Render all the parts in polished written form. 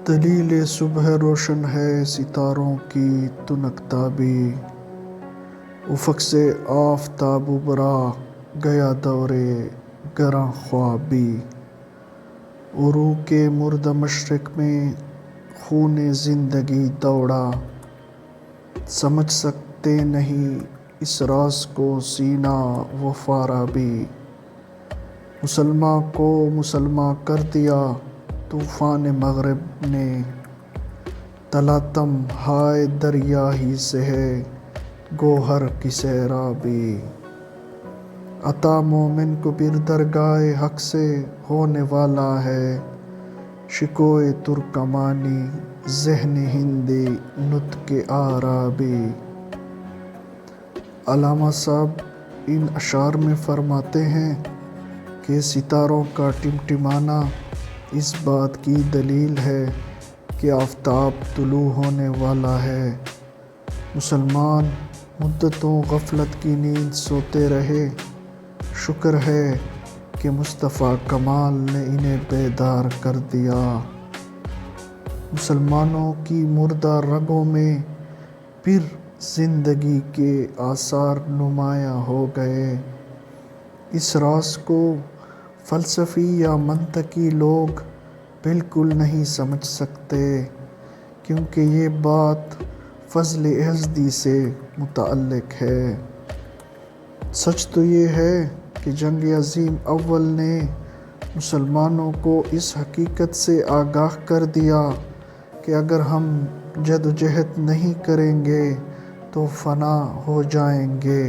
دلیل صبح روشن ہے ستاروں کی تنکتابی، افق سے آفتاب ابھرا گیا دور گراں خوابی، عروق مردہ مشرق میں خون زندگی دوڑا، سمجھ سکتے نہیں اس راز کو سینہ و فارابی، مسلماں کو مسلماں کر دیا طوفان مغرب نے، تلاطم ہائے دریا ہی سے ہے گوہر کی سیرابی، عطا مومن کو پھر درگاہ حق سے ہونے والا ہے، شکوہ ترکمانی ذہن ہندی نطق اعرابی۔ علامہ صاحب ان اشعار میں فرماتے ہیں کہ ستاروں کا ٹمٹمانا اس بات کی دلیل ہے کہ آفتاب طلوع ہونے والا ہے۔ مسلمان مدتوں غفلت کی نیند سوتے رہے، شکر ہے کہ مصطفیٰ کمال نے انہیں بیدار کر دیا۔ مسلمانوں کی مردہ رگوں میں پھر زندگی کے آثار نمایاں ہو گئے۔ اس راز کو فلسفی یا منطقی لوگ بالکل نہیں سمجھ سکتے، کیونکہ یہ بات فضل یزدی سے متعلق ہے۔ سچ تو یہ ہے کہ جنگ عظیم اول نے مسلمانوں کو اس حقیقت سے آگاہ کر دیا کہ اگر ہم جدوجہد نہیں کریں گے تو فنا ہو جائیں گے۔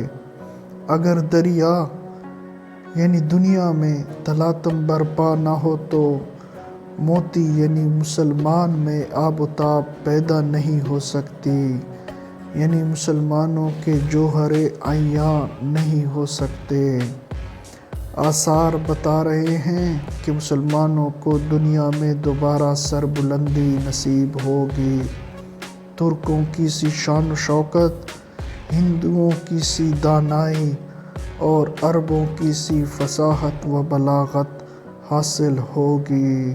اگر دریا یعنی دنیا میں تلاطم برپا نہ ہو تو موتی یعنی مسلمان میں آب و تاب پیدا نہیں ہو سکتی، یعنی مسلمانوں کے جوہر عیاں نہیں ہو سکتے۔ آثار بتا رہے ہیں کہ مسلمانوں کو دنیا میں دوبارہ سربلندی نصیب ہوگی، ترکوں کی سی شان و شوکت، ہندوؤں کی سی دانائی اور عربوں کی سی فصاحت و بلاغت حاصل ہوگی۔